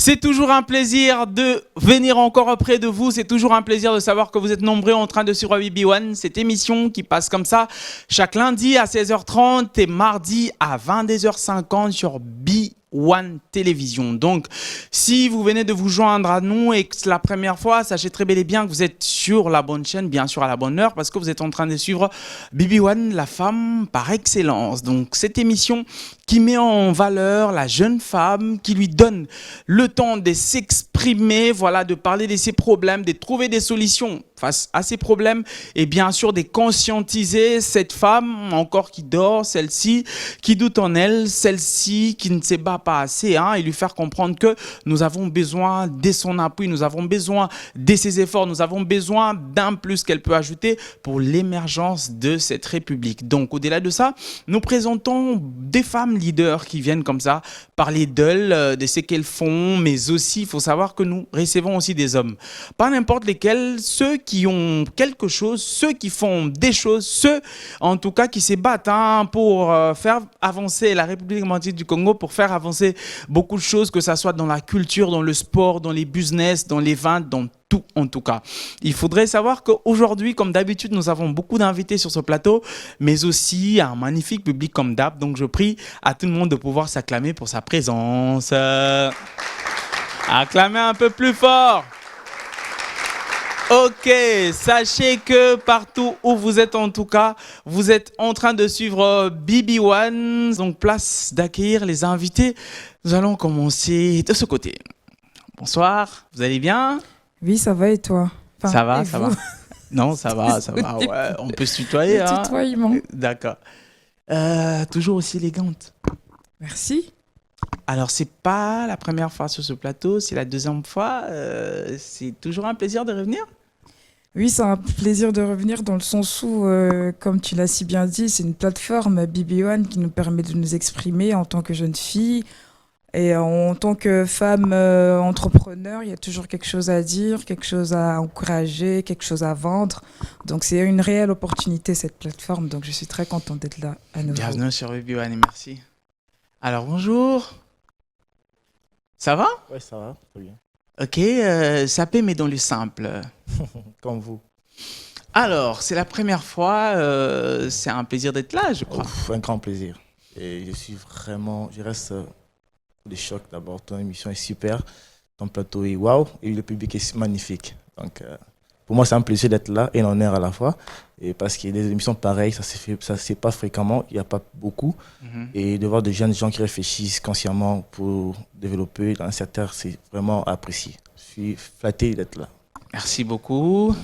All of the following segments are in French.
C'est toujours un plaisir de venir encore auprès de vous. C'est toujours un plaisir de savoir que vous êtes nombreux en train de suivre BB1, cette émission qui passe comme ça chaque lundi à 16h30 et mardi à 22h50 sur B1 Télévision. Donc, si vous venez de vous joindre à nous et que c'est la première fois, sachez très bel et bien que vous êtes sur la bonne chaîne, bien sûr à la bonne heure, parce que vous êtes en train de suivre BB1, la femme par excellence. Donc, cette émission qui met en valeur la jeune femme, qui lui donne le temps de s'exprimer, voilà, de parler de ses problèmes, de trouver des solutions face à ses problèmes et bien sûr de conscientiser cette femme encore qui dort, celle-ci qui doute en elle, celle-ci qui ne se bat pas assez, et lui faire comprendre que nous avons besoin de son appui, nous avons besoin de ses efforts, nous avons besoin d'un plus qu'elle peut ajouter pour l'émergence de cette République. Donc au-delà de ça, nous présentons des femmes leaders qui viennent comme ça parler d'elles, de ce qu'elles font, mais aussi il faut savoir que nous recevons aussi des hommes, pas n'importe lesquels, ceux qui ont quelque chose, ceux qui font des choses, ceux en tout cas qui se battent pour faire avancer la République démocratique du Congo, pour faire avancer beaucoup de choses, que ça soit dans la culture, dans le sport, dans les business, dans les ventes, dans tout en tout cas. Il faudrait savoir qu'aujourd'hui, comme d'habitude, nous avons beaucoup d'invités sur ce plateau, mais aussi un magnifique public comme d'hab. Donc je prie à tout le monde de pouvoir s'acclamer pour sa présence. Acclamez un peu plus fort. Ok, sachez que partout où vous êtes en tout cas, vous êtes en train de suivre BB1. Donc place d'accueillir les invités. Nous allons commencer de ce côté. Bonsoir, vous allez bien ? Oui, ça va et toi? Enfin, ça va, ça va. Non, ça va, ça va. Ouais, on peut se tutoyer. Le tutoiement. D'accord. Toujours aussi élégante. Merci. Alors, c'est pas la première fois sur ce plateau, c'est la deuxième fois. C'est toujours un plaisir de revenir? Oui, c'est un plaisir de revenir dans le sens où, comme tu l'as si bien dit, c'est une plateforme BB1 qui nous permet de nous exprimer en tant que jeune fille. Et en tant que femme entrepreneur, il y a toujours quelque chose à dire, quelque chose à encourager, quelque chose à vendre. Donc, c'est une réelle opportunité, cette plateforme. Donc, je suis très contente d'être là à nouveau. Bienvenue sur BB1 et merci. Alors, bonjour. Ça va? Oui, ça va, très bien. Ok, sapé mais dans le simple. Comme vous. Alors, c'est la première fois, c'est un plaisir d'être là, je crois. Un grand plaisir. Et je reste des chocs d'abord. Ton émission est super, ton plateau est waouh, et le public est magnifique. Donc, pour moi, c'est un plaisir d'être là et un honneur à la fois. Et parce qu'il y a des émissions pareilles, ça ne se fait pas fréquemment, il n'y a pas beaucoup. Et de voir de jeunes gens qui réfléchissent consciemment pour développer dans un secteur, c'est vraiment apprécié. Je suis flatté d'être là. Merci beaucoup.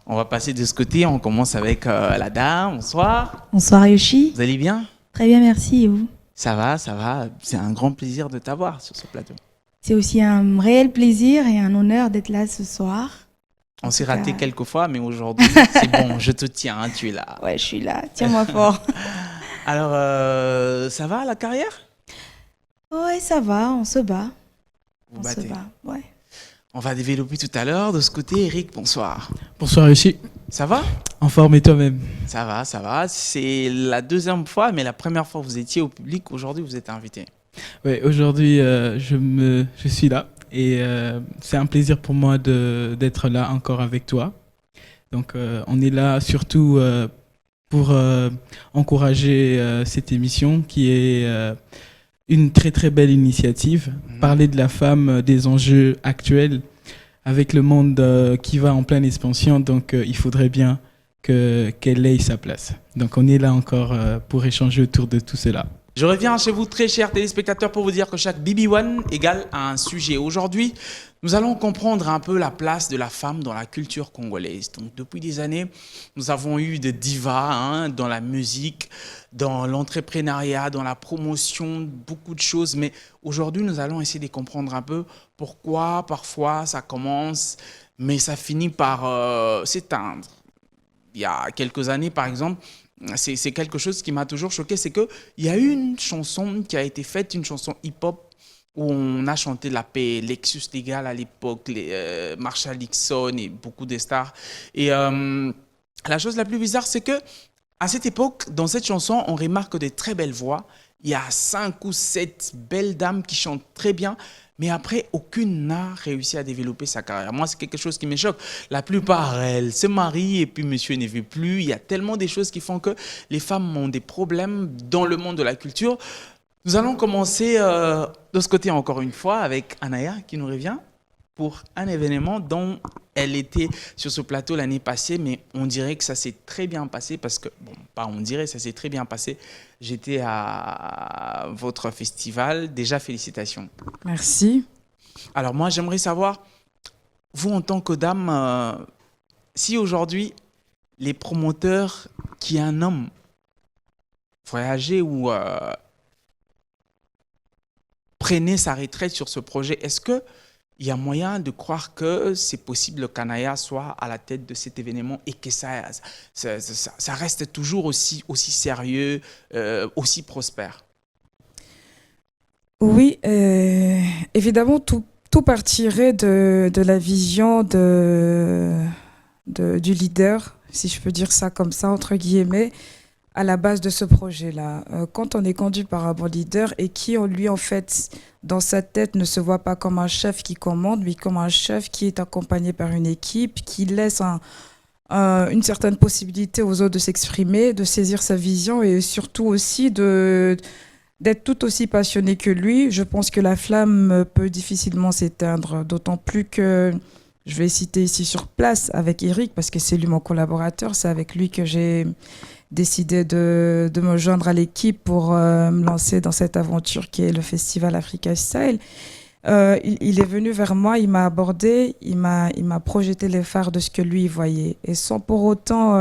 On va passer de ce côté, on commence avec la dame. Bonsoir. Bonsoir Yoshi. Vous allez bien? Très bien, merci. Et vous? Ça va, ça va. C'est un grand plaisir de t'avoir sur ce plateau. C'est aussi un réel plaisir et un honneur d'être là ce soir. On s'est raté quelques fois, mais aujourd'hui, c'est bon, je te tiens, tu es là. Ouais, je suis là, tiens-moi fort. Alors, ça va la carrière? Ouais, ça va, on se bat. Vous battez. Se bat, ouais. On va développer tout à l'heure. De ce côté, Eric, bonsoir. Bonsoir Yoshi. Ça va? En forme et toi-même? Ça va, ça va. C'est la deuxième fois, mais la première fois que vous étiez au public, aujourd'hui vous êtes invité. Oui, aujourd'hui je suis là et c'est un plaisir pour moi d'être là encore avec toi. Donc on est là surtout pour encourager cette émission qui est une très très belle initiative. Parler de la femme, des enjeux actuels avec le monde qui va en pleine expansion. Donc il faudrait bien qu'elle ait sa place. Donc on est là encore pour échanger autour de tout cela. Je reviens chez vous, très chers téléspectateurs, pour vous dire que chaque BB1 égale à un sujet. Aujourd'hui, nous allons comprendre un peu la place de la femme dans la culture congolaise. Donc, depuis des années, nous avons eu des divas dans la musique, dans l'entrepreneuriat, dans la promotion, beaucoup de choses. Mais aujourd'hui, nous allons essayer de comprendre un peu pourquoi parfois ça commence, mais ça finit par s'éteindre. Il y a quelques années, par exemple, c'est quelque chose qui m'a toujours choqué, c'est qu'il y a eu une chanson qui a été faite, une chanson hip-hop, où on a chanté la paix, Lexus Legal à l'époque, Marshall Dixon et beaucoup de stars. Et la chose la plus bizarre, c'est que à cette époque, dans cette chanson, on remarque des très belles voix. Il y a 5 ou 7 belles dames qui chantent très bien, mais après, aucune n'a réussi à développer sa carrière. Moi, c'est quelque chose qui me choque. La plupart, elles se marient et puis monsieur ne veut plus. Il y a tellement des choses qui font que les femmes ont des problèmes dans le monde de la culture. Nous allons commencer de ce côté encore une fois avec Anaya qui nous revient pour un événement dont elle était sur ce plateau l'année passée, mais on dirait que ça s'est très bien passé parce que, bon, pas on dirait, ça s'est très bien passé. J'étais à votre festival. Déjà, félicitations. Merci. Alors moi, j'aimerais savoir, vous en tant que dame, si aujourd'hui, les promoteurs qui un homme voyageait ou prenait sa retraite sur ce projet, est-ce que il y a moyen de croire que c'est possible que Anaya soit à la tête de cet événement et que ça reste toujours aussi sérieux, aussi prospère? Oui, évidemment, tout partirait de la vision du leader, si je peux dire ça comme ça, entre guillemets, à la base de ce projet-là. Quand on est conduit par un bon leader et qui, lui, en fait, dans sa tête, ne se voit pas comme un chef qui commande, mais comme un chef qui est accompagné par une équipe, qui laisse une certaine possibilité aux autres de s'exprimer, de saisir sa vision et surtout aussi d'être tout aussi passionné que lui. Je pense que la flamme peut difficilement s'éteindre, d'autant plus que je vais citer ici sur place avec Eric, parce que c'est lui mon collaborateur, c'est avec lui que j'ai décidé de me joindre à l'équipe pour me lancer dans cette aventure qui est le Festival Africa Style. Il est venu vers moi, il m'a abordé, il m'a projeté les phares de ce que lui voyait, et sans pour autant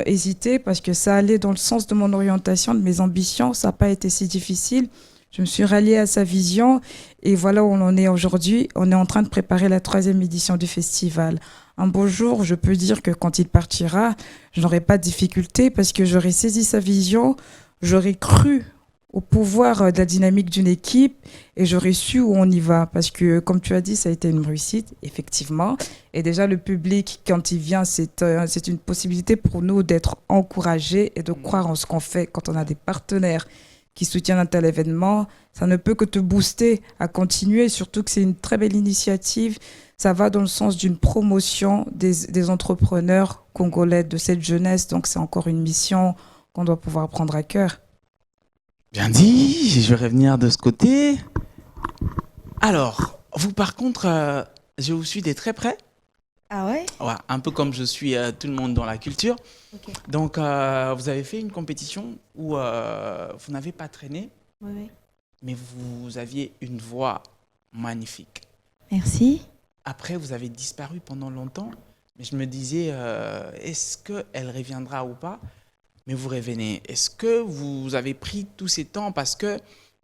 hésiter, parce que ça allait dans le sens de mon orientation, de mes ambitions. Ça n'a pas été si difficile. Je me suis ralliée à sa vision et voilà où on en est aujourd'hui. On est en train de préparer la 3e édition du festival. Un beau jour, je peux dire que quand il partira, je n'aurai pas de difficulté parce que j'aurai saisi sa vision, j'aurai cru au pouvoir de la dynamique d'une équipe et j'aurais su où on y va. Parce que, comme tu as dit, ça a été une réussite, effectivement. Et déjà, le public, quand il vient, c'est une possibilité pour nous d'être encouragés et de croire en ce qu'on fait. Quand on a des partenaires qui soutiennent un tel événement, ça ne peut que te booster à continuer, surtout que c'est une très belle initiative. Ça va dans le sens d'une promotion des entrepreneurs congolais, de cette jeunesse. Donc, c'est encore une mission qu'on doit pouvoir prendre à cœur. Bien dit, je vais revenir de ce côté. Alors, vous par contre, je vous suis de très près. Ah ouais? Ouais, un peu comme je suis tout le monde dans la culture. Ok. Donc, vous avez fait une compétition où vous n'avez pas traîné, Oui, oui. mais vous aviez une voix magnifique. Merci. Après, vous avez disparu pendant longtemps, mais je me disais, est-ce qu'elle reviendra ou pas? Mais vous revenez. Est-ce que vous avez pris tous ces temps parce que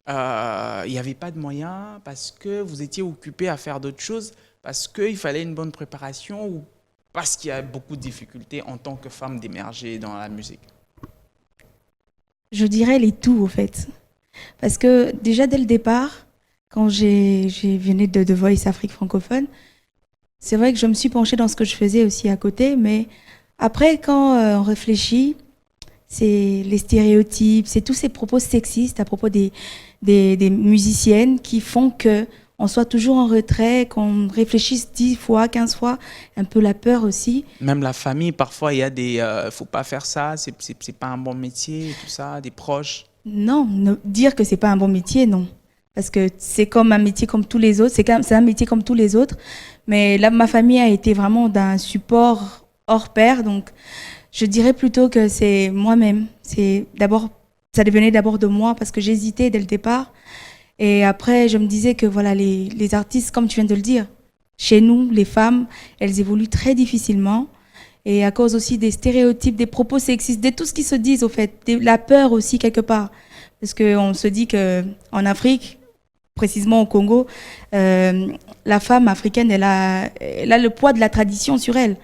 il n'y avait pas de moyens, parce que vous étiez occupé à faire d'autres choses, parce qu'il fallait une bonne préparation ou parce qu'il y a beaucoup de difficultés en tant que femme d'émerger dans la musique? Je dirais les tout, au fait. Parce que déjà, dès le départ, quand j'ai venu de The Voice Afrique francophone, c'est vrai que je me suis penchée dans ce que je faisais aussi à côté, mais après, quand on réfléchit, c'est les stéréotypes, c'est tous ces propos sexistes à propos des musiciennes qui font qu'on soit toujours en retrait, qu'on réfléchisse 10 fois, 15 fois, un peu la peur aussi. Même la famille, parfois, il y a des faut pas faire ça, c'est pas un bon métier, tout ça, des proches. Non, dire que c'est pas un bon métier, non. Parce que c'est comme un métier comme tous les autres, c'est un métier comme tous les autres. Mais là, ma famille a été vraiment d'un support hors pair, donc je dirais plutôt que c'est moi-même. Ça devenait d'abord de moi parce que j'hésitais dès le départ. Et après, je me disais que voilà, les artistes, comme tu viens de le dire, chez nous, les femmes, elles évoluent très difficilement. Et à cause aussi des stéréotypes, des propos sexistes, de tout ce qui se dit, au fait, la peur aussi quelque part. Parce qu'on se dit qu'en Afrique, précisément au Congo, la femme africaine, elle a le poids de la tradition sur elle.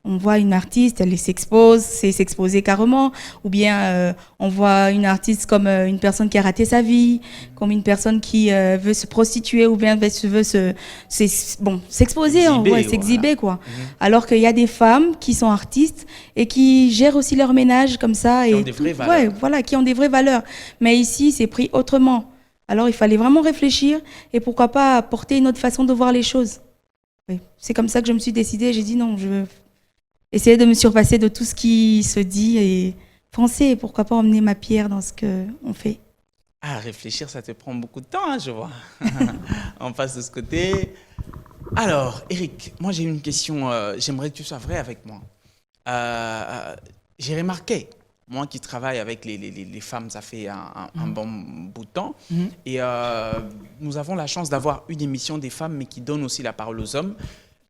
On voit une artiste, elle s'expose, c'est s'exposer carrément. Ou bien on voit une artiste comme une personne qui a raté sa vie, comme une personne qui veut se prostituer ou bien veut s'exposer, s'exhiber, quoi. Mm-hmm. Alors qu'il y a des femmes qui sont artistes et qui gèrent aussi leur ménage comme ça. Qui ont des vraies valeurs. Ouais, voilà, qui ont des vraies valeurs. Mais ici, c'est pris autrement. Alors il fallait vraiment réfléchir et pourquoi pas apporter une autre façon de voir les choses. Oui. C'est comme ça que je me suis décidée. J'ai dit non, je veux essayer de me surpasser de tout ce qui se dit et penser et pourquoi pas emmener ma pierre dans ce qu'on fait. Ah, réfléchir, ça te prend beaucoup de temps, hein, je vois. On passe de ce côté. Alors, Eric, moi j'ai une question. J'aimerais que tu sois vrai avec moi. J'ai remarqué, moi qui travaille avec les femmes, ça fait un bon bout de temps. Et nous avons la chance d'avoir une émission des femmes, mais qui donne aussi la parole aux hommes.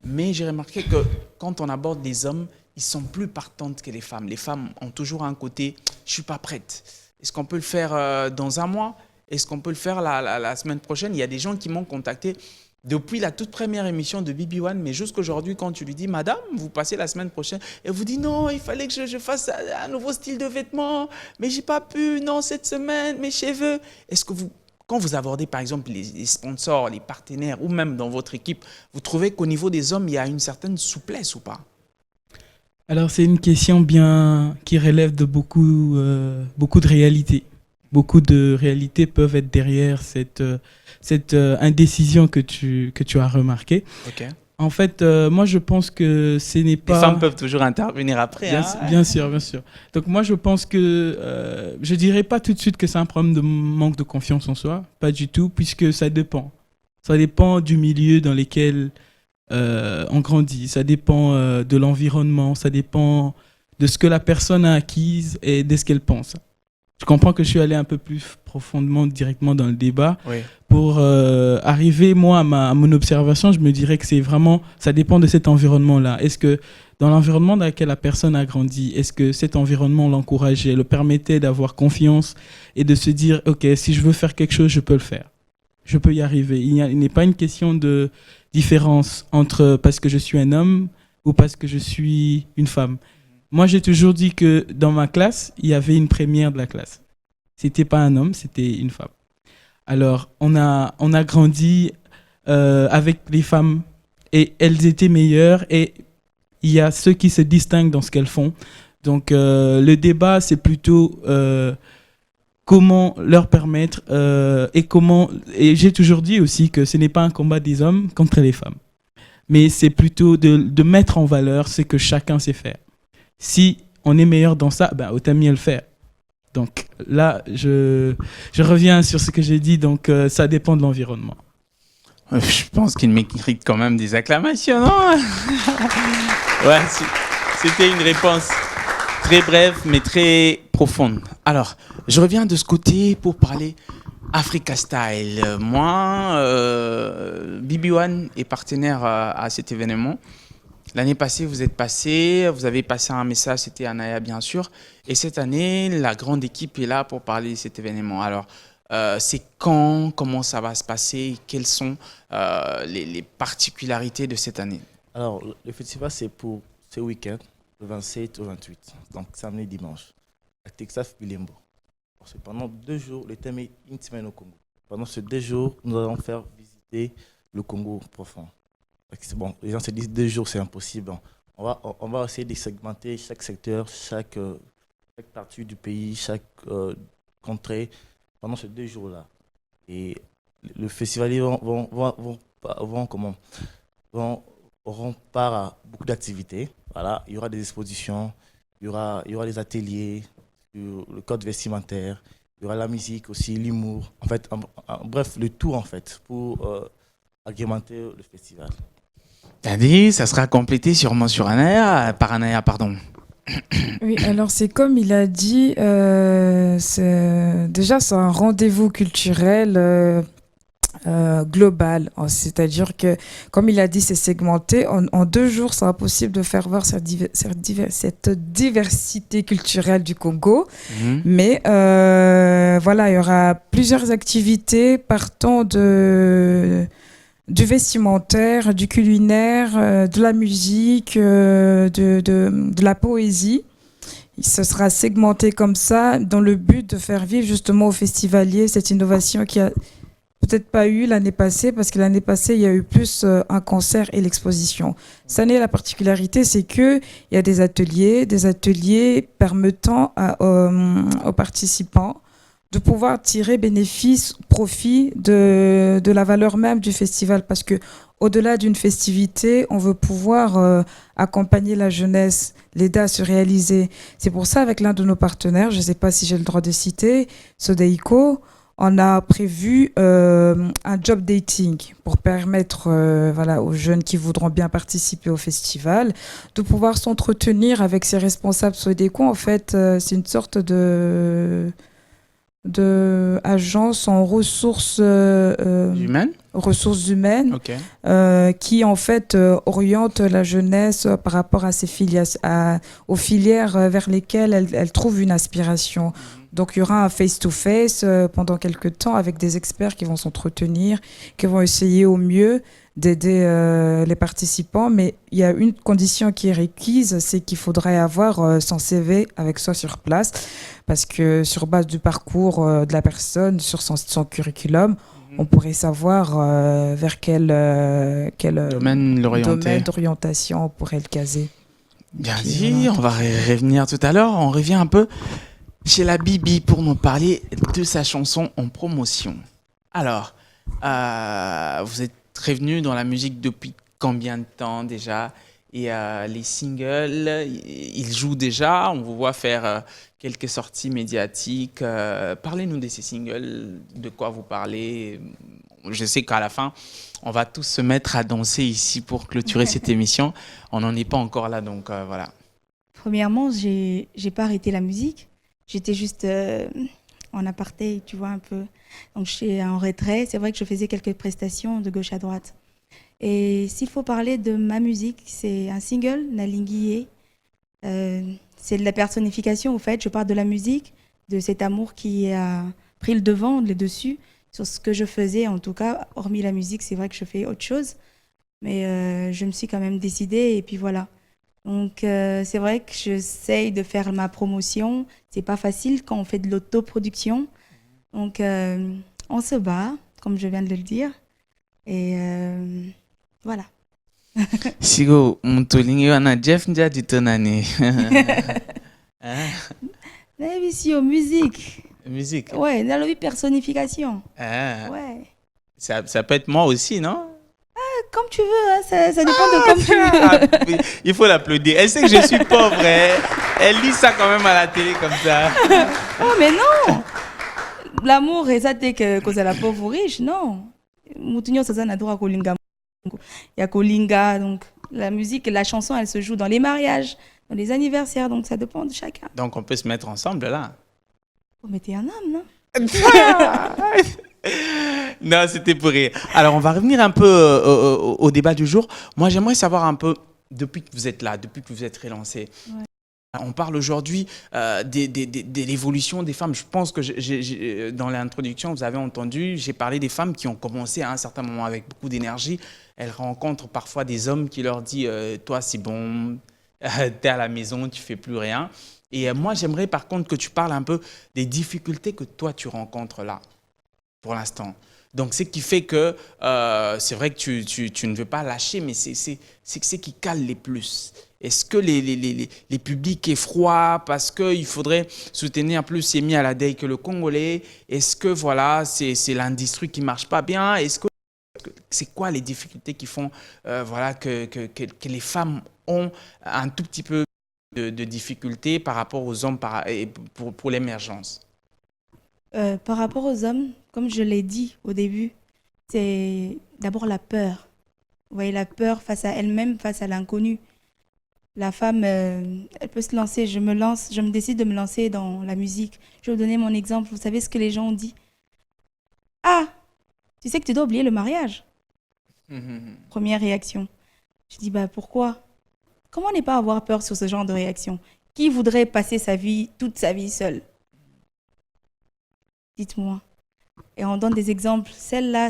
Mais j'ai remarqué que quand on aborde les hommes, ils sont plus partantes que les femmes. Les femmes ont toujours un côté « je suis pas prête ». Est-ce qu'on peut le faire dans un mois? Est-ce qu'on peut le faire la semaine prochaine? Il y a des gens qui m'ont contacté depuis la toute première émission de BB1, mais jusqu'aujourd'hui, quand tu lui dis « Madame, vous passez la semaine prochaine », elle vous dit « Non, il fallait que je fasse un nouveau style de vêtements, mais j'ai pas pu, non, cette semaine, mes cheveux ». Est-ce que vous, quand vous abordez par exemple les sponsors, les partenaires, ou même dans votre équipe, vous trouvez qu'au niveau des hommes, il y a une certaine souplesse ou pas? Alors, c'est une question qui relève de beaucoup de réalités. Beaucoup de réalités peuvent être derrière cette indécision que tu as remarquée. Ok. En fait, moi, je pense que ce n'est pas... Les femmes peuvent toujours intervenir après. Bien sûr, bien sûr. Donc, moi, je pense que... je ne dirais pas tout de suite que c'est un problème de manque de confiance en soi. Pas du tout, puisque ça dépend. Ça dépend du milieu dans lequel on grandit. Ça dépend de l'environnement. Ça dépend de ce que la personne a acquise et de ce qu'elle pense. Je comprends que je suis allé un peu plus profondément, directement dans le débat. Oui. Pour arriver, moi, à mon observation, je me dirais que c'est vraiment, ça dépend de cet environnement-là. Est-ce que dans l'environnement dans lequel la personne a grandi, est-ce que cet environnement l'encourageait, le permettait d'avoir confiance et de se dire, OK, si je veux faire quelque chose, je peux le faire. Je peux y arriver. Il n'est pas une question de différence entre parce que je suis un homme ou parce que je suis une femme. Moi, j'ai toujours dit que dans ma classe, il y avait une première de la classe. C'était pas un homme, c'était une femme. Alors, on a grandi avec les femmes et elles étaient meilleures et il y a ceux qui se distinguent dans ce qu'elles font. Donc, le débat, c'est plutôt comment leur permettre et j'ai toujours dit aussi que ce n'est pas un combat des hommes contre les femmes, mais c'est plutôt de mettre en valeur ce que chacun sait faire. Si on est meilleur dans ça, ben, autant mieux le faire. Donc là, je reviens sur ce que j'ai dit, donc ça dépend de l'environnement. Je pense qu'il mérite quand même des acclamations, non? Ouais, c'était une réponse très brève, mais très profonde. Alors, je reviens de ce côté pour parler Africa Style. Moi, BB1 est partenaire à cet événement. L'année passée, vous avez passé un message, c'était Anaya bien sûr. Et cette année, la grande équipe est là pour parler de cet événement. Alors, c'est quand, comment ça va se passer, quelles sont les particularités de cette année? Alors, le festival, c'est pour ce week-end, le 27 au 28, donc samedi et dimanche, à Texas Bilembo. C'est pendant 2 jours, le thème est une semaine au Congo. Pendant ces 2 jours, nous allons faire visiter le Congo profond. Bon, les gens se disent 2 jours, c'est impossible. On va essayer de segmenter chaque secteur, chaque partie du pays, chaque contrée pendant ces 2 jours-là. Et le festival auront part à beaucoup d'activités. Voilà, il y aura des expositions, il y aura des ateliers sur le code vestimentaire, il y aura la musique aussi, l'humour. En fait, bref, le tout en fait pour agrémenter le festival. T'as dit, ça sera complété sûrement par Anaya, pardon. Oui, alors c'est comme il a dit, c'est un rendez-vous culturel global. C'est-à-dire que, comme il a dit, c'est segmenté. En 2 jours, sera possible de faire voir cette diversité culturelle du Congo. Mais voilà, il y aura plusieurs activités partant du vestimentaire, du culinaire, de la musique, de la poésie. Ce sera segmenté comme ça dans le but de faire vivre justement aux festivaliers cette innovation qui a peut-être pas eu l'année passée, parce que l'année passée, il y a eu plus un concert et l'exposition. Cette année, la particularité, c'est qu'il y a des ateliers permettant aux participants de pouvoir tirer bénéfice, profit de la valeur même du festival. Parce que au-delà d'une festivité, on veut pouvoir accompagner la jeunesse, l'aider à se réaliser. C'est pour ça, avec l'un de nos partenaires, je ne sais pas si j'ai le droit de citer, Sodeiko, on a prévu un job dating pour permettre voilà, aux jeunes qui voudront bien participer au festival de pouvoir s'entretenir avec ses responsables Sodeco. En fait, c'est une sorte de agence en ressources humaines Ok. qui en fait oriente la jeunesse par rapport à aux filières vers lesquelles elle trouve une aspiration. Donc il y aura un face-to-face pendant quelques temps avec des experts qui vont s'entretenir, qui vont essayer au mieux d'aider les participants. Mais il y a une condition qui est requise, c'est qu'il faudrait avoir son CV avec soi sur place, parce que sur base du parcours de la personne, sur son curriculum, on pourrait savoir vers quel Domaine l'orienter. domaine d'orientation on pourrait le caser. Bien Ok, dit, voilà. on va revenir tout à l'heure. On revient un peu chez la Bibi pour nous parler de sa chanson en promotion. Alors, vous êtes revenu dans la musique depuis combien de temps déjà? Et les singles, ils jouent déjà. On vous voit faire quelques sorties médiatiques. Parlez-nous de ces singles, de quoi vous parlez. Je sais qu'à la fin, on va tous se mettre à danser ici pour clôturer cette émission. On n'en est pas encore là, donc voilà. Premièrement, j'ai pas arrêté la musique. J'étais juste en aparté, tu vois, un peu. Donc, j'étais en retrait. C'est vrai que je faisais quelques prestations de gauche à droite. Et s'il faut parler de ma musique, c'est un single, Nalinguié. C'est de la personnification, au fait. Je parle de la musique, de cet amour qui a pris le devant, le dessus, sur ce que je faisais. En tout cas, hormis la musique, c'est vrai que je fais autre chose. Mais je me suis quand même décidée et puis voilà. Donc, c'est vrai que j'essaye de faire ma promotion. C'est pas facile quand on fait de l'autoproduction. Donc, on se bat, comme je viens de le dire. Et voilà. Sigo, mtulingi wana Jeff Njadi tonane. Mais ici, musique. Musique. Ouais, dans la personnification. Ah, Ouais. ça peut être moi aussi, non? Comme tu veux, hein, ça dépend de comme tu veux. Ah, il faut l'applaudir. Elle sait que je suis pauvre. Hein. Elle lit ça quand même à la télé comme ça. Oh, mais non! L'amour, et ça, t'es que cause à la pauvre ou riche, non. Moutinho, ça n'a droit à Kolinga. Il y a Kolinga, donc la musique, la chanson, elle se joue dans les mariages, dans les anniversaires, donc ça dépend de chacun. Donc on peut se mettre ensemble là. Oh, mais t'es un homme, non? Non, c'était pour rire. Alors, on va revenir un peu au débat du jour. Moi, j'aimerais savoir un peu, depuis que vous êtes là, depuis que vous êtes relancé, Ouais. on parle aujourd'hui de l'évolution des femmes. Je pense que dans l'introduction, vous avez entendu, j'ai parlé des femmes qui ont commencé à un certain moment avec beaucoup d'énergie. Elles rencontrent parfois des hommes qui leur disent toi, c'est bon, t'es à la maison, tu fais plus rien. Et moi, j'aimerais par contre que tu parles un peu des difficultés que toi, tu rencontres là, pour l'instant. Donc, ce qui fait que c'est vrai que tu ne veux pas lâcher, mais c'est ce qui cale les plus. Est-ce que les publics est froid parce qu'il faudrait soutenir plus Semi Alade que le Congolais? Est-ce que voilà, c'est l'industrie qui ne marche pas bien? C'est quoi les difficultés qui font voilà, que les femmes ont un tout petit peu de difficultés par rapport aux hommes pour l'émergence? Par rapport aux hommes, comme je l'ai dit au début, c'est d'abord la peur. Vous voyez, la peur face à elle-même, face à l'inconnu. La femme, elle peut se lancer. Je me décide de me lancer dans la musique. Je vais vous donner mon exemple. Vous savez ce que les gens ont dit? Ah, tu sais que tu dois oublier le mariage. Première réaction. Je dis, bah pourquoi? Comment ne pas avoir peur sur ce genre de réaction? Qui voudrait passer sa vie, toute sa vie seule? Dites-moi. Et on donne des exemples. Celle-là,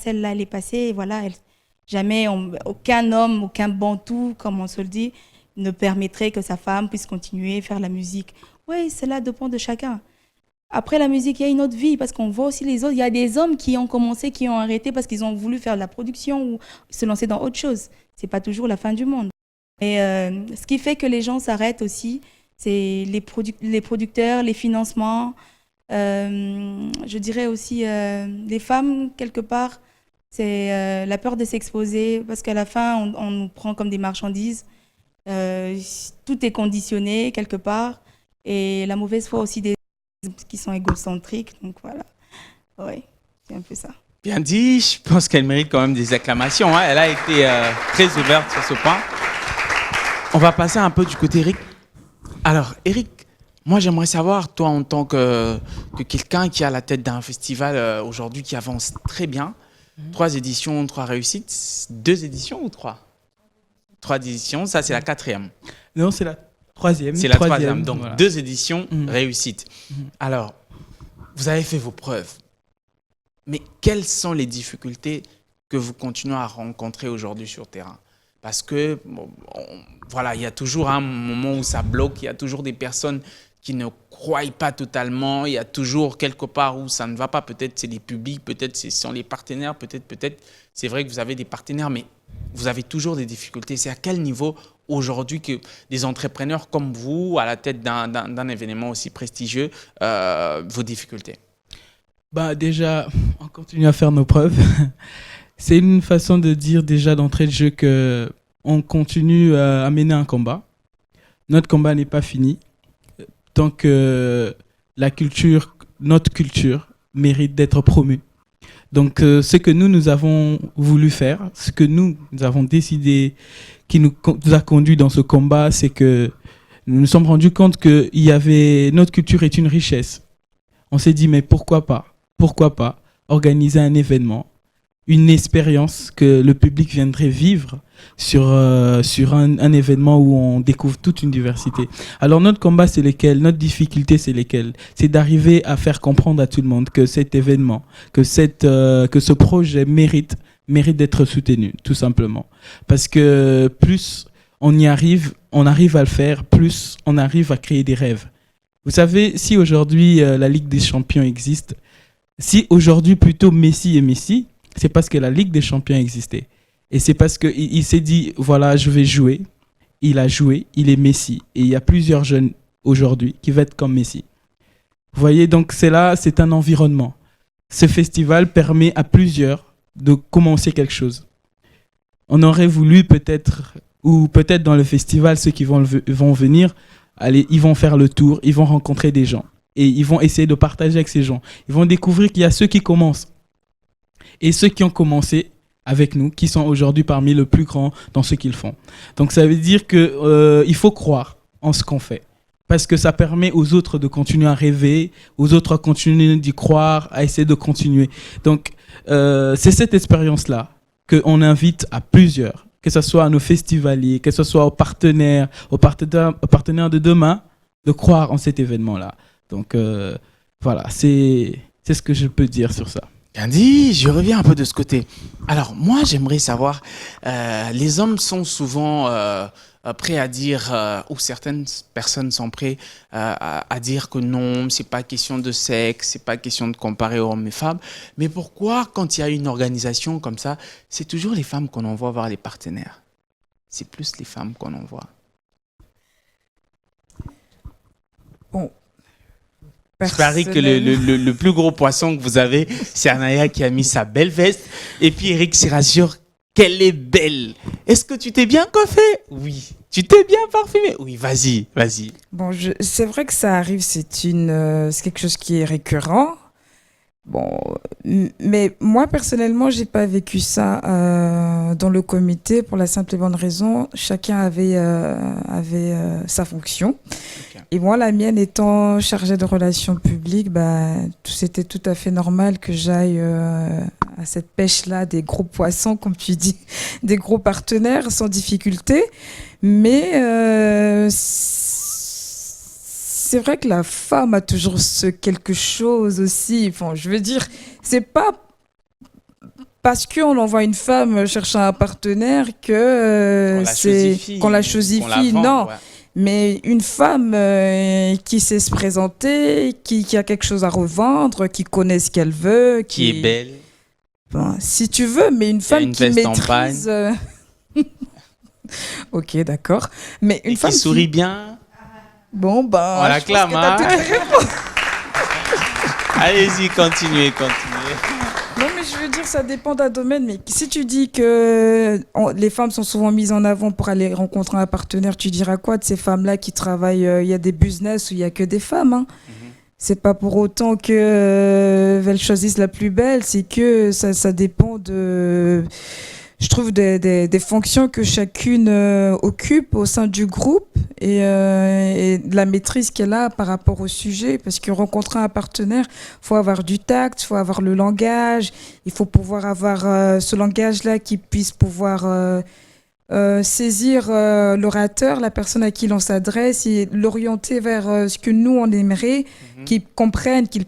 elle est passée. Et voilà, aucun homme, aucun bantou, comme on se le dit, ne permettrait que sa femme puisse continuer à faire la musique. Oui, cela dépend de chacun. Après la musique, il y a une autre vie parce qu'on voit aussi les autres. Il y a des hommes qui ont commencé, qui ont arrêté parce qu'ils ont voulu faire de la production ou se lancer dans autre chose. C'est pas toujours la fin du monde. Et ce qui fait que les gens s'arrêtent aussi, c'est les producteurs, les financements. Je dirais aussi les femmes, quelque part, c'est la peur de s'exposer parce qu'à la fin, on nous prend comme des marchandises. Tout est conditionné quelque part. Et la mauvaise foi aussi des qui sont égocentriques. Donc voilà, ouais, c'est un peu ça. Bien dit, je pense qu'elle mérite quand même des acclamations. Hein. Elle a été très ouverte sur ce point. On va passer un peu du côté Eric. Alors, Eric, moi j'aimerais savoir, toi en tant que quelqu'un qui est à la tête d'un festival aujourd'hui qui avance très bien, 3 éditions, 3 réussites, 2 éditions ou 3 3 éditions, ça c'est la 4e. Non, c'est la 3e. C'est la 3e, donc voilà. 2 éditions réussites. Alors, vous avez fait vos preuves. Mais quelles sont les difficultés que vous continuez à rencontrer aujourd'hui sur terrain? Parce que, voilà, il y a toujours un moment où ça bloque, il y a toujours des personnes qui ne croient pas totalement, il y a toujours quelque part où ça ne va pas. Peut-être c'est les publics, peut-être ce sont les partenaires, peut-être c'est vrai que vous avez des partenaires, mais vous avez toujours des difficultés. C'est à quel niveau aujourd'hui que des entrepreneurs comme vous, à la tête d'un événement aussi prestigieux, vos difficultés? Bah déjà, on continue à faire nos preuves. C'est une façon de dire déjà d'entrée de jeu que on continue à mener un combat. Notre combat n'est pas fini. Tant que notre culture mérite d'être promue. Donc ce que nous avons voulu faire, ce que nous avons décidé, qui nous a conduit dans ce combat, c'est que nous nous sommes rendus compte que notre culture est une richesse. On s'est dit, mais pourquoi pas organiser un événement, une expérience que le public viendrait vivre sur un événement où on découvre toute une diversité. Alors notre combat, c'est lesquels? Notre difficulté, c'est lesquels? C'est d'arriver à faire comprendre à tout le monde que cet événement, que ce projet mérite d'être soutenu, tout simplement. Parce que plus on arrive à le faire, plus on arrive à créer des rêves. Vous savez, si aujourd'hui la Ligue des Champions existe, si aujourd'hui plutôt Messi est Messi, c'est parce que la Ligue des Champions existait. Et c'est parce qu'il s'est dit, voilà, je vais jouer. Il a joué, il est Messi. Et il y a plusieurs jeunes aujourd'hui qui vont être comme Messi. Vous voyez, donc c'est un environnement. Ce festival permet à plusieurs de commencer quelque chose. On aurait voulu peut-être dans le festival, ceux qui vont venir, ils vont faire le tour, ils vont rencontrer des gens. Et ils vont essayer de partager avec ces gens. Ils vont découvrir qu'il y a ceux qui commencent. Et ceux qui ont commencé avec nous, qui sont aujourd'hui parmi les plus grands dans ce qu'ils font. Donc ça veut dire qu'il faut croire en ce qu'on fait. Parce que ça permet aux autres de continuer à rêver, aux autres à continuer d'y croire, à essayer de continuer. Donc c'est cette expérience-là qu'on invite à plusieurs, que ce soit à nos festivaliers, que ce soit aux partenaires de demain, de croire en cet événement-là. Donc voilà, c'est ce que je peux dire sur ça. Bien dit, je reviens un peu de ce côté. Alors moi j'aimerais savoir, les hommes sont souvent prêts à dire, ou certaines personnes sont prêtes à dire que non, c'est pas question de sexe, c'est pas question de comparer hommes et femmes. Mais pourquoi quand il y a une organisation comme ça, c'est toujours les femmes qu'on envoie voir les partenaires? C'est plus les femmes qu'on envoie. Bon. Je parie que le plus gros poisson que vous avez, c'est Anaya qui a mis sa belle veste. Et puis Eric s'y rassure qu'elle est belle. Est-ce que tu t'es bien coiffé? Oui. Tu t'es bien parfumé? Oui, vas-y. Bon, c'est vrai que ça arrive, c'est quelque chose qui est récurrent. Bon, mais moi personnellement, j'ai pas vécu ça dans le comité pour la simple et bonne raison, chacun avait sa fonction. Okay. Et moi, la mienne étant chargée de relations publiques, c'était tout à fait normal que j'aille à cette pêche-là des gros poissons, comme tu dis, des gros partenaires sans difficulté. Mais c'est vrai que la femme a toujours quelque chose aussi. Enfin, je veux dire, c'est pas parce qu'on envoie une femme chercher un partenaire que qu'on la chosifie. Non. Ouais. Mais une femme qui sait se présenter, qui a quelque chose à revendre, qui connaît ce qu'elle veut. Qui est belle. Bon, si tu veux, mais une femme qui maîtrise... Ok, d'accord. Mais une femme qui sourit bien. Bon, on l'acclame, hein. Allez-y, continuez. Non, mais je veux dire, ça dépend d'un domaine. Mais si tu dis que les femmes sont souvent mises en avant pour aller rencontrer un partenaire, tu diras quoi de ces femmes-là qui travaillent? Il y a des business où il y a que des femmes. Hein. C'est pas pour autant que elles choisissent la plus belle. C'est que ça dépend de, je trouve, des fonctions que chacune occupe au sein du groupe et de la maîtrise qu'elle a par rapport au sujet. Parce que rencontrer un partenaire, faut avoir du tact, faut avoir le langage, il faut pouvoir avoir ce langage-là qui puisse pouvoir saisir l'orateur, la personne à qui l'on s'adresse et l'orienter vers ce que nous on aimerait, qu'il comprenne, qu'il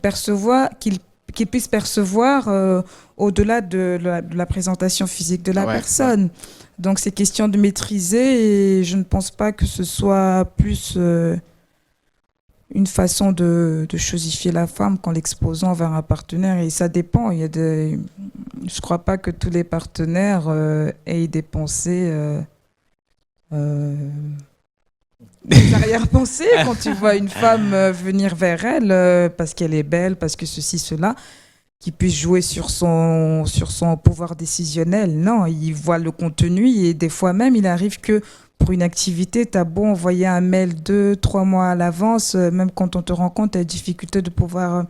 puisse percevoir au-delà de la présentation physique de la personne. Donc c'est question de maîtriser et je ne pense pas que ce soit plus une façon de chosifier la femme qu'en l'exposant vers un partenaire. Et ça dépend. Je ne crois pas que tous les partenaires aient des pensées, des arrière-pensées quand tu vois une femme venir vers elle parce qu'elle est belle, parce que ceci, cela, qui puisse jouer sur son pouvoir décisionnel. Non, il voit le contenu et des fois même, il arrive que pour une activité, tu as beau envoyer un mail 2-3 mois à l'avance, même quand on te rend compte, tu as difficulté de pouvoir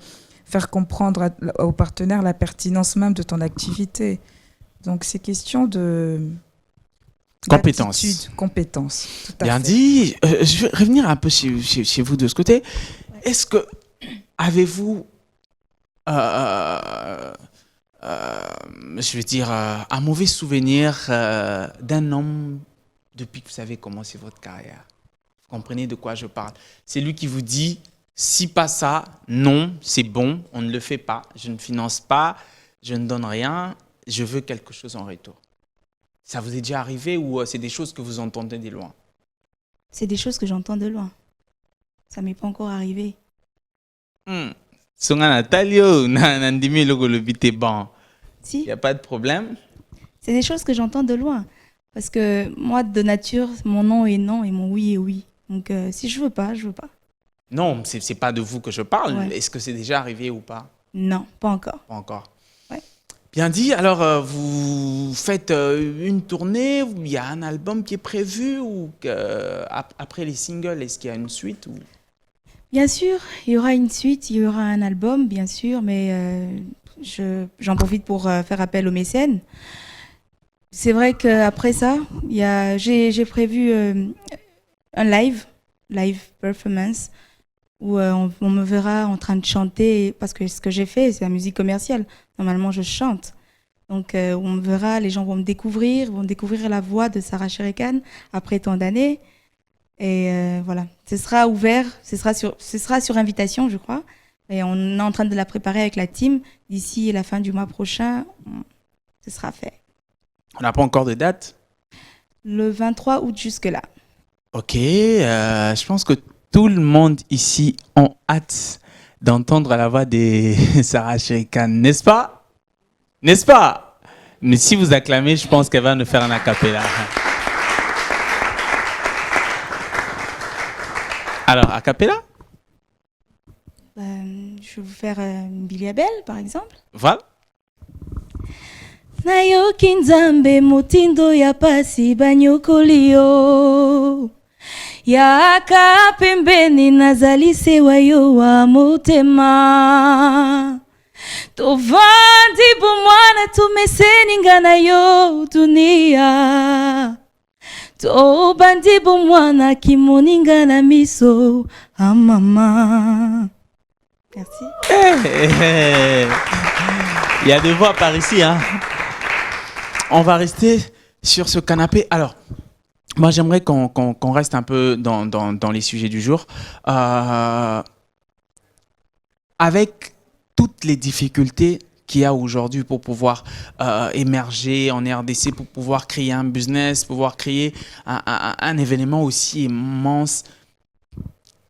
faire comprendre au partenaire la pertinence même de ton activité. Donc, c'est question de... Compétence. Compétence, tout à Bien fait. dit. Je vais revenir un peu chez vous de ce côté. Est-ce que avez-vous, je veux dire, un mauvais souvenir d'un homme depuis que vous avez commencé votre carrière? Vous comprenez de quoi je parle? C'est lui qui vous dit, si pas ça, non, c'est bon, on ne le fait pas, je ne finance pas, je ne donne rien, je veux quelque chose en retour. Ça vous est déjà arrivé ou c'est des choses que vous entendez de loin? C'est des choses que j'entends de loin. Ça m'est pas encore arrivé. Songa Natalio, Nandimi Logolobite ban. Si. Il n'y a pas de problème. C'est des choses que j'entends de loin. Parce que moi, de nature, mon non est non et mon oui est oui. Donc, si je veux pas, je veux pas. Non, c'est pas de vous que je parle. Ouais. Est-ce que c'est déjà arrivé ou pas? Non, pas encore. Pas encore. Ouais. Bien dit. Alors, vous faites une tournée, il y a un album qui est prévu ou après les singles, est-ce qu'il y a une suite ou... Bien sûr, il y aura une suite, il y aura un album, bien sûr, mais j'en profite pour faire appel aux mécènes. C'est vrai qu'après ça, j'ai prévu un live performance, où on me verra en train de chanter, parce que ce que j'ai fait, c'est la musique commerciale. Normalement, je chante. Donc, on me verra, les gens vont découvrir la voix de Sarah Sherrikan après tant d'années. Et voilà, ce sera ouvert, ce sera sur invitation, je crois. Et on est en train de la préparer avec la team. D'ici la fin du mois prochain, ce sera fait. On n'a pas encore de date? Le 23 août jusque-là. Ok, je pense que tout le monde ici a hâte d'entendre la voix de Sarah Sherrikan, n'est-ce pas? N'est-ce pas? Mais si vous acclamez, je pense qu'elle va nous faire un a cappella. Alors, a cappella? Je vais vous faire une Billy Abel, par exemple. Voilà. Nayoki nzambe motindo ya pasi banyokolio yaka pembeni nazali sewa yo wa motema tovandi bomwana tumeseni nga na yo dunia tobandi bomwana kimoni nga na miso ah mama. Merci. Il y a des voix par ici, hein. On va rester sur ce canapé. Alors, moi, j'aimerais qu'on reste un peu dans les sujets du jour. Avec toutes les difficultés qu'il y a aujourd'hui pour pouvoir émerger en RDC, pour pouvoir créer un business, pouvoir créer un événement aussi immense,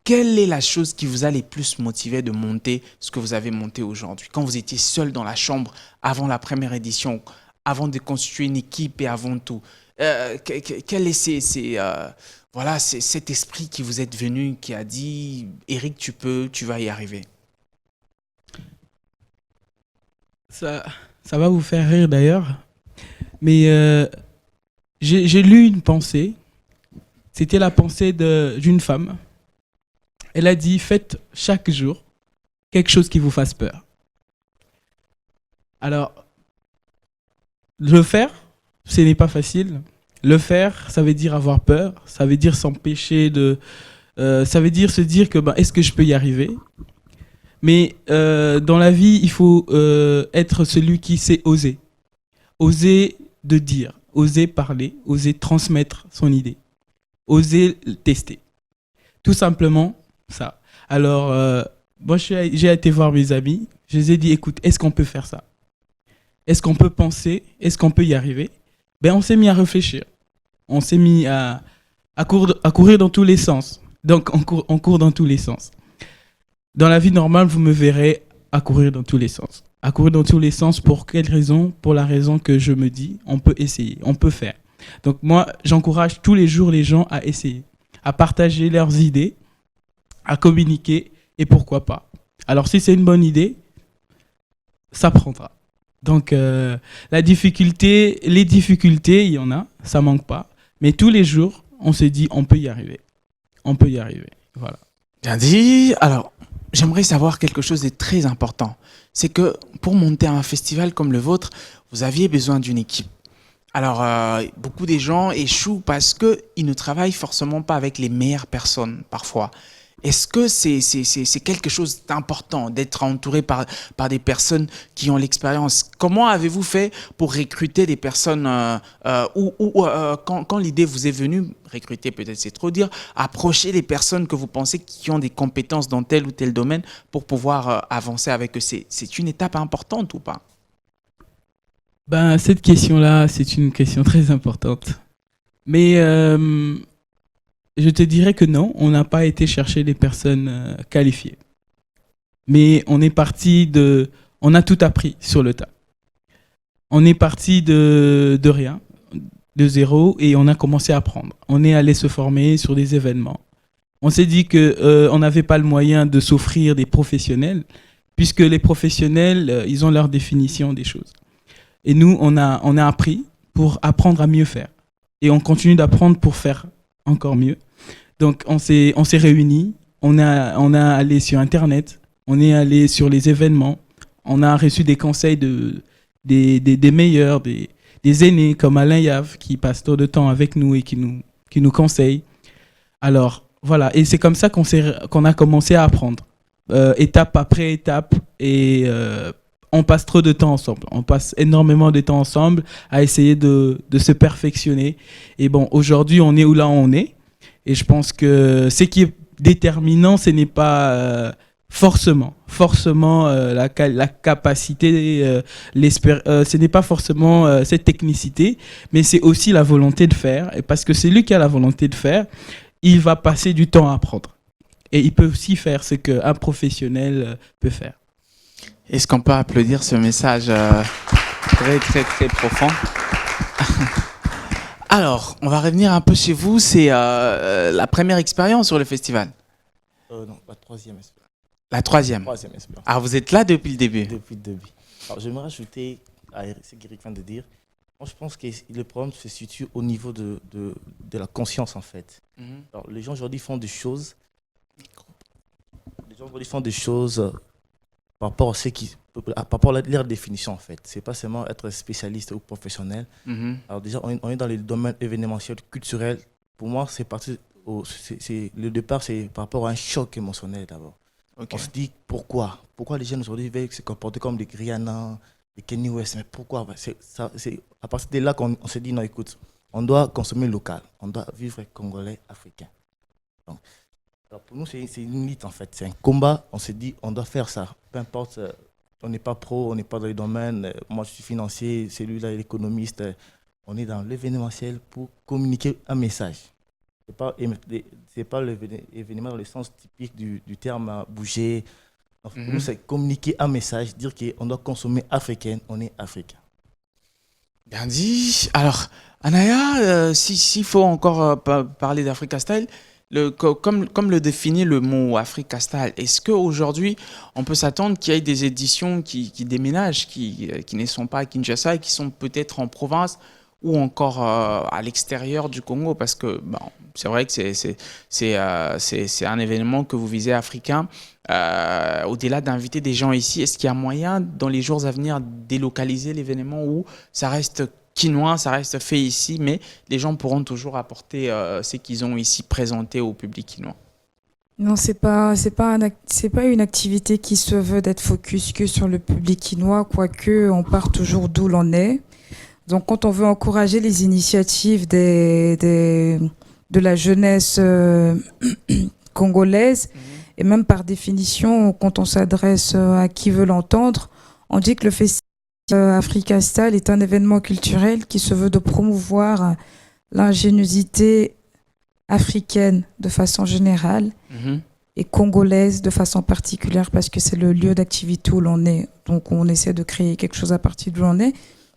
quelle est la chose qui vous a les plus motivé de monter ce que vous avez monté aujourd'hui? Quand vous étiez seul dans la chambre avant la première édition, avant de constituer une équipe et avant tout, quel est cet esprit qui vous est venu, qui a dit « Eric, tu vas y arriver ». Ça va vous faire rire d'ailleurs. Mais j'ai lu une pensée. C'était la pensée d'une femme. Elle a dit, faites chaque jour quelque chose qui vous fasse peur. Alors, le faire, ce n'est pas facile. Le faire, ça veut dire avoir peur. Ça veut dire s'empêcher de... ça veut dire se dire que, est-ce que je peux y arriver ? Mais dans la vie, il faut être celui qui sait oser. Oser de dire, oser parler, oser transmettre son idée, oser tester. Tout simplement ça. Alors, moi, j'ai été voir mes amis. Je les ai dit, écoute, est-ce qu'on peut faire ça ? Est-ce qu'on peut penser ? Est-ce qu'on peut y arriver ? On s'est mis à réfléchir. On s'est mis à courir dans tous les sens. Donc, on court dans tous les sens. Dans la vie normale, vous me verrez à courir dans tous les sens. À courir dans tous les sens, pour quelle raison ? Pour la raison que je me dis, on peut essayer, on peut faire. Donc moi, j'encourage tous les jours les gens à essayer, à partager leurs idées, à communiquer, et pourquoi pas. Alors si c'est une bonne idée, ça prendra. Donc les difficultés, il y en a, ça manque pas. Mais tous les jours, on se dit, on peut y arriver. On peut y arriver, voilà. Bien dit. Alors, j'aimerais savoir quelque chose de très important. C'est que pour monter un festival comme le vôtre, vous aviez besoin d'une équipe. Alors, beaucoup de gens échouent parce qu'ils ne travaillent forcément pas avec les meilleures personnes, parfois. Est-ce que c'est quelque chose d'important d'être entouré par des personnes qui ont l'expérience ? Comment avez-vous fait pour recruter des personnes quand l'idée vous est venue, recruter peut-être c'est trop dire, approcher les personnes que vous pensez qui ont des compétences dans tel ou tel domaine pour pouvoir avancer avec eux ? C'est une étape importante ou pas ? Cette question-là, c'est une question très importante. Mais je te dirais que non, on n'a pas été chercher des personnes qualifiées. Mais on a tout appris sur le tas. On est parti de rien, de zéro, et on a commencé à apprendre. On est allé se former sur des événements. On s'est dit qu'on n'avait pas le moyen de s'offrir des professionnels, puisque les professionnels, ils ont leur définition des choses. Et nous, on a appris pour apprendre à mieux faire. Et on continue d'apprendre pour faire encore mieux. Donc, on s'est réunis, on a allé sur Internet, on est allé sur les événements, on a reçu des conseils des meilleurs, des aînés comme Alain Yav, qui passe tant de temps avec nous et qui nous conseille. Alors, voilà. Et c'est comme ça qu'on a commencé à apprendre, étape après étape. Et on passe trop de temps ensemble. On passe énormément de temps ensemble à essayer de se perfectionner. Et bon, aujourd'hui, on est où là on est. Et je pense que ce qui est déterminant, ce n'est pas forcément la capacité, ce n'est pas forcément cette technicité, mais c'est aussi la volonté de faire. Et parce que c'est lui qui a la volonté de faire, il va passer du temps à apprendre. Et il peut aussi faire ce qu'un professionnel peut faire. Est-ce qu'on peut applaudir ce message très, très, très profond ? Alors, on va revenir un peu chez vous. C'est la première expérience sur le festival ? Non, la troisième expérience. La troisième ? Troisième expérience. Ah, vous êtes là depuis le début ? Depuis le début. Alors, j'aimerais rajouter à ce qu'Eric vient de dire. Moi, je pense que le problème se situe au niveau de la conscience, en fait. Alors, les gens aujourd'hui font des choses. Par rapport à leur définition, en fait. C'est pas seulement être spécialiste ou professionnel. Alors déjà, on est dans le domaine événementiel, culturel. Pour moi, le départ, c'est par rapport à un choc émotionnel d'abord. Okay. On se dit pourquoi les jeunes aujourd'hui veulent se comporter comme des Rihanna, des Kanye West, mais pourquoi ? C'est à partir de là qu'on s'est dit non, écoute, on doit consommer local, on doit vivre congolais, africain. Donc, alors pour nous, c'est une lutte en fait, c'est un combat. On s'est dit, on doit faire ça. Peu importe, on n'est pas pro, on n'est pas dans les domaines. Moi, je suis financier, celui-là est économiste. On est dans l'événementiel pour communiquer un message. C'est pas l'événement dans le sens typique du terme bouger. Donc, pour nous, c'est communiquer un message, dire qu'on doit consommer africain, on est africain. Bien dit. Alors, Anaya, s'il faut encore parler d'Africa Style, Comme le définit le mot Africa Style, est-ce qu'aujourd'hui, on peut s'attendre qu'il y ait des éditions qui déménagent, qui ne sont pas à Kinshasa et qui sont peut-être en province ou encore à l'extérieur du Congo? Parce que bon, c'est vrai que c'est un événement que vous visez africain. Au-delà d'inviter des gens ici, est-ce qu'il y a moyen, dans les jours à venir, délocaliser l'événement où ça reste quinois, ça reste fait ici, mais les gens pourront toujours apporter ce qu'ils ont ici présenté au public quinois? Non, c'est pas une activité qui se veut d'être focus que sur le public quinois, quoique on part toujours d'où l'on est. Donc, quand on veut encourager les initiatives de la jeunesse congolaise, et même par définition, quand on s'adresse à qui veut l'entendre, on dit que le festival Africa Style est un événement culturel qui se veut de promouvoir l'ingéniosité africaine de façon générale et congolaise de façon particulière parce que c'est le lieu d'activité où l'on est. Donc on essaie de créer quelque chose à partir d'où l'on est.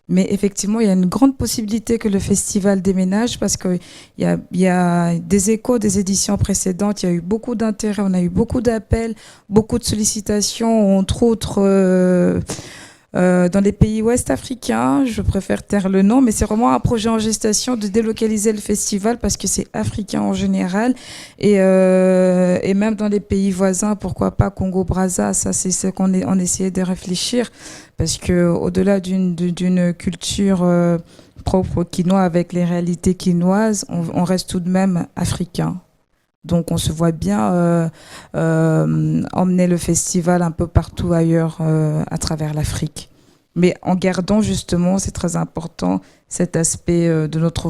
Mais effectivement, il y a une grande possibilité que le festival déménage parce qu'il y a des échos des éditions précédentes, il y a eu beaucoup d'intérêt, on a eu beaucoup d'appels, beaucoup de sollicitations, entre autres dans les pays ouest africains. Je préfère taire le nom, mais c'est vraiment un projet en gestation de délocaliser le festival parce que c'est africain en général et même dans les pays voisins, pourquoi pas Congo-Brazza, ça c'est ce on essayait de réfléchir parce que au-delà d'une culture propre au quinois avec les réalités quinoises, on reste tout de même africain. Donc on se voit bien emmener le festival un peu partout ailleurs à travers l'Afrique. Mais en gardant justement, c'est très important, cet aspect de notre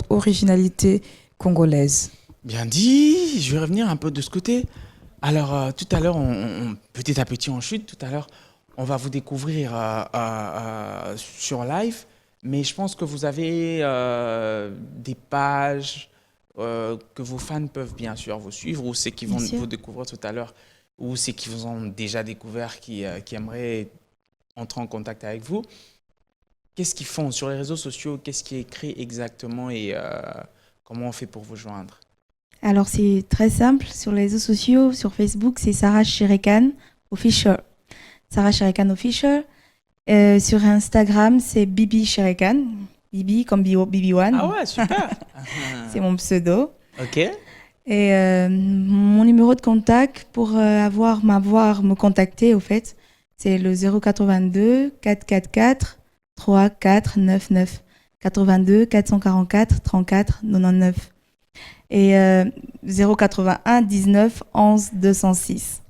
originalité congolaise. Bien dit, je vais revenir un peu de ce côté. Alors tout à l'heure, petit à petit on chute, tout à l'heure on va vous découvrir sur live, mais je pense que vous avez des pages que vos fans peuvent bien sûr vous suivre, ou ceux qui vont vous découvrir tout à l'heure, ou ceux qui vous ont déjà découvert, qui aimeraient entrer en contact avec vous. Qu'est-ce qu'ils font sur les réseaux sociaux? Qu'est-ce qui est écrit exactement et comment on fait pour vous joindre? Alors c'est très simple, sur les réseaux sociaux, sur Facebook, c'est Sarah Shirikan Official. Sarah Shirikan Official. Sur Instagram, c'est Bibi Shirikan. Bibi comme Bibi One. Ah ouais, super. C'est mon pseudo. Ok. Et mon numéro de contact pour me contacter, au fait, c'est le 082 444 3499. 82 444 34 99. Et 081 19 11 206.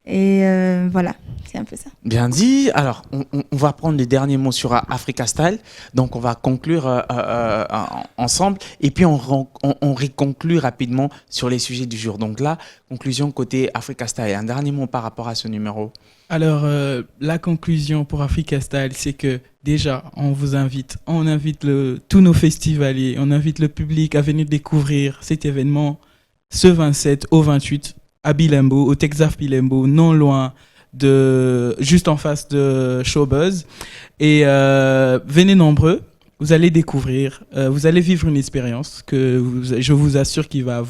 Et voilà, c'est un peu ça. Bien dit. Alors, on va prendre les derniers mots sur Africa Style. Donc, on va conclure ensemble. Et puis, on réconclut rapidement sur les sujets du jour. Donc là, conclusion côté Africa Style. Un dernier mot par rapport à ce numéro. Alors, la conclusion pour Africa Style, c'est que déjà, on invite tous nos festivaliers, on invite le public à venir découvrir cet événement ce 27 au 28 à Bilembo, au Texaf Bilembo, non loin juste en face de Showbuzz. Et venez nombreux, vous allez découvrir, vous allez vivre une expérience que je vous assure qui va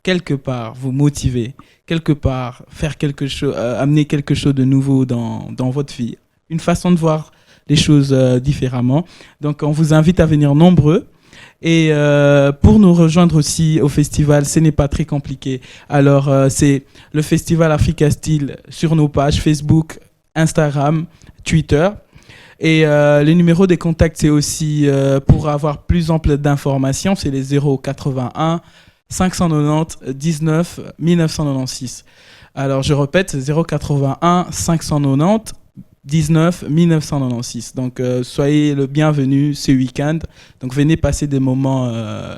quelque part, vous motiver, quelque part, faire quelque chose, amener quelque chose de nouveau dans votre vie. Une façon de voir les choses différemment. Donc, on vous invite à venir nombreux. Et pour nous rejoindre aussi au festival, ce n'est pas très compliqué. Alors, c'est le festival Africa Style sur nos pages Facebook, Instagram, Twitter. Et les numéros des contacts, c'est aussi pour avoir plus ample d'informations, c'est les 081 590 19 1996. Alors, je répète, 081 590 19 1996. Donc, soyez le bienvenu ce week-end. Donc, venez passer des moments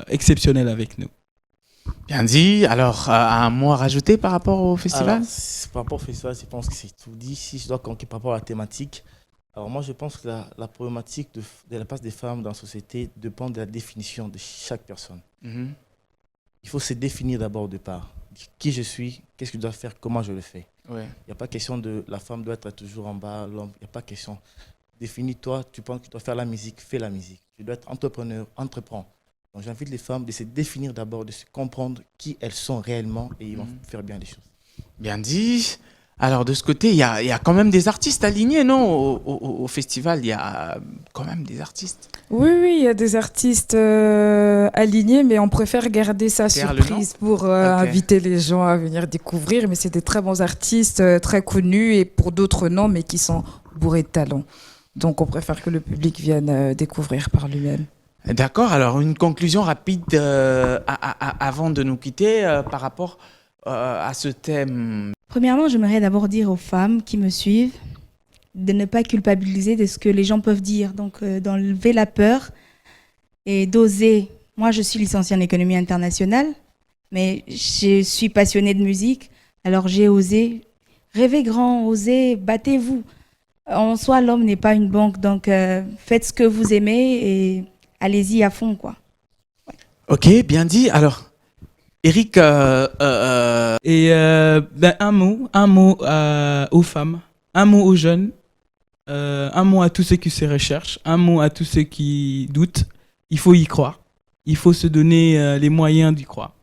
exceptionnels avec nous. Bien dit. Alors, un mot à rajouter par rapport au festival? Alors, par rapport au festival, je pense que c'est tout dit. Si je dois conclure par rapport à la thématique, alors moi, je pense que la problématique de la place des femmes dans la société dépend de la définition de chaque personne. Il faut se définir d'abord au départ. Qui je suis, qu'est-ce que je dois faire, comment je le fais. Ouais. Il n'y a pas question de la femme doit être toujours en bas, l'homme. Il n'y a pas question. Définis-toi, tu penses que tu dois faire la musique, fais la musique. Tu dois être entrepreneur, entreprends. Donc j'invite les femmes de se définir d'abord, de se comprendre qui elles sont réellement et ils vont faire bien les choses. Bien dit. Alors de ce côté, il y a quand même des artistes alignés, non, au festival, il y a quand même des artistes. Oui, il y a des artistes alignés, mais on préfère garder ça Taire le surprise pour inviter les gens à venir découvrir. Mais c'est des très bons artistes, très connus, et pour d'autres non, mais qui sont bourrés de talent. Donc on préfère que le public vienne découvrir par lui-même. D'accord, alors une conclusion rapide avant de nous quitter par rapport à ce thème. Premièrement, j'aimerais d'abord dire aux femmes qui me suivent de ne pas culpabiliser de ce que les gens peuvent dire. Donc, d'enlever la peur et d'oser. Moi, je suis licenciée en économie internationale, mais je suis passionnée de musique. Alors, j'ai osé. Rêvez grand, osez, battez-vous. En soi, l'homme n'est pas une banque. Donc, faites ce que vous aimez et allez-y à fond, quoi. Ouais. Ok, bien dit. Alors, Eric, un mot aux femmes, un mot aux jeunes, un mot à tous ceux qui se recherchent, un mot à tous ceux qui doutent. Il faut y croire. Il faut se donner les moyens d'y croire.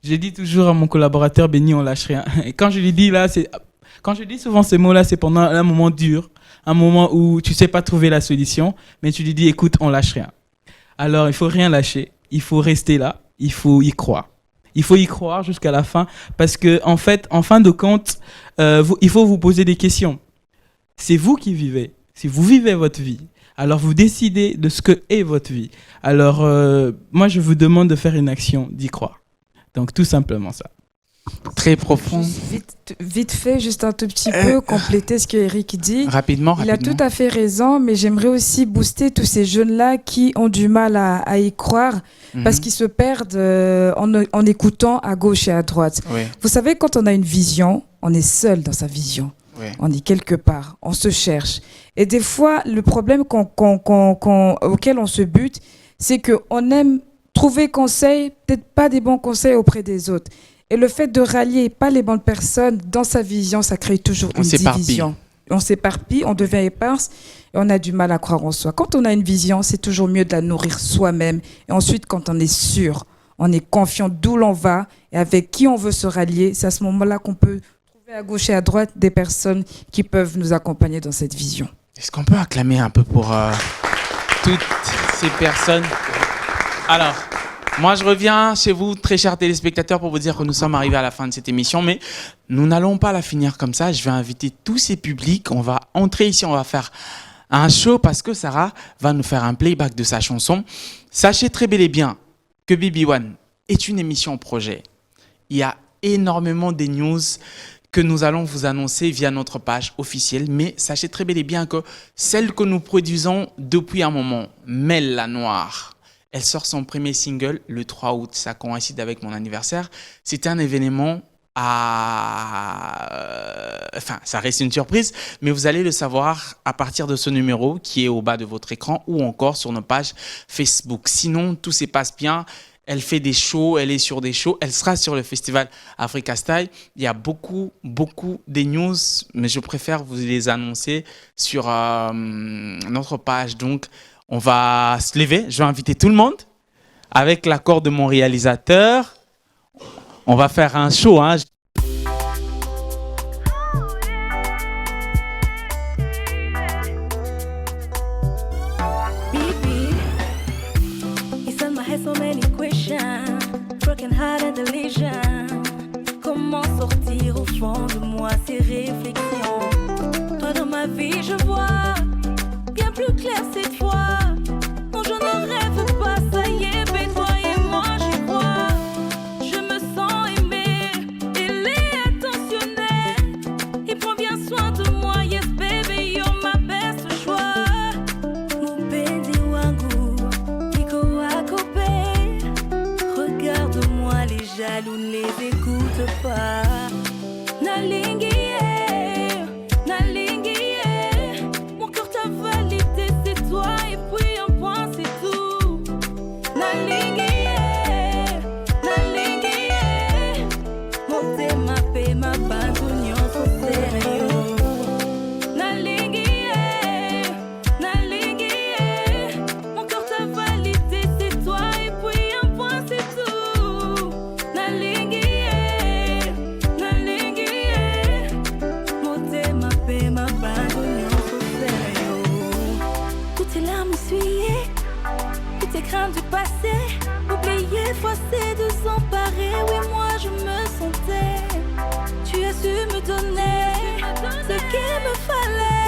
Je dis toujours à mon collaborateur Benny, on lâche rien. Et quand je lui dis là, quand je dis souvent ces mots-là, c'est pendant un moment dur, un moment où tu sais pas trouver la solution, mais tu lui dis écoute, on lâche rien. Alors il faut rien lâcher, il faut rester là, il faut y croire. Il faut y croire jusqu'à la fin parce que en fait, en fin de compte, il faut vous poser des questions. C'est vous qui vivez. Si vous vivez votre vie, alors vous décidez de ce que est votre vie. Alors moi, je vous demande de faire une action, d'y croire. Donc tout simplement ça. Très profond. Vite fait, juste un tout petit peu, compléter ce que Eric dit. Rapidement. Il a tout à fait raison, mais j'aimerais aussi booster tous ces jeunes-là qui ont du mal à y croire parce qu'ils se perdent en écoutant à gauche et à droite. Oui. Vous savez, quand on a une vision, on est seul dans sa vision. Oui. On est quelque part, on se cherche. Et des fois, le problème auquel on se bute, c'est qu'on aime trouver conseil, peut-être pas des bons conseils auprès des autres. Et le fait de rallier pas les bonnes personnes dans sa vision, ça crée toujours une division. On s'éparpille, on devient éparse et on a du mal à croire en soi. Quand on a une vision, c'est toujours mieux de la nourrir soi-même. Et ensuite, quand on est sûr, on est confiant d'où l'on va et avec qui on veut se rallier, c'est à ce moment-là qu'on peut trouver à gauche et à droite des personnes qui peuvent nous accompagner dans cette vision. Est-ce qu'on peut acclamer un peu pour toutes ces personnes? Alors, moi, je reviens chez vous, très chers téléspectateurs, pour vous dire que nous sommes arrivés à la fin de cette émission, mais nous n'allons pas la finir comme ça. Je vais inviter tous ces publics. On va entrer ici, on va faire un show parce que Sarah va nous faire un playback de sa chanson. Sachez très bel et bien que BB1 est une émission projet. Il y a énormément de news que nous allons vous annoncer via notre page officielle, mais sachez très bel et bien que celle que nous produisons depuis un moment, Mel la Noire, elle sort son premier single le 3 août. Ça coïncide avec mon anniversaire. C'était un événement Enfin, ça reste une surprise, mais vous allez le savoir à partir de ce numéro qui est au bas de votre écran ou encore sur nos pages Facebook. Sinon, tout se passe bien. Elle fait des shows, elle est sur des shows. Elle sera sur le festival Africa Style. Il y a beaucoup de news, mais je préfère vous les annoncer sur notre page. Donc, on va se lever, je vais inviter tout le monde. Avec l'accord de mon réalisateur, on va faire un show. Hein. Comment sortir au fond de moi ces réflexions? Toi dans ma vie je vois bien plus clair cette fois. Non, je ne rêve pas, ça y est, mais toi et moi j'y crois. Je me sens aimée, il est attentionné. Il prend bien soin de moi, yes baby, you're my best choix. Mupenzi wangu, niko wako babe. Regarde-moi, les jaloux ne les écoute pas. Nalingie, mon cœur t'a validé, c'est toi et puis m'essuyer toutes tes craintes du passé. Oublier, forcer de s'emparer. Oui, moi je me sentais. Tu as su me donner ce qu'il me fallait.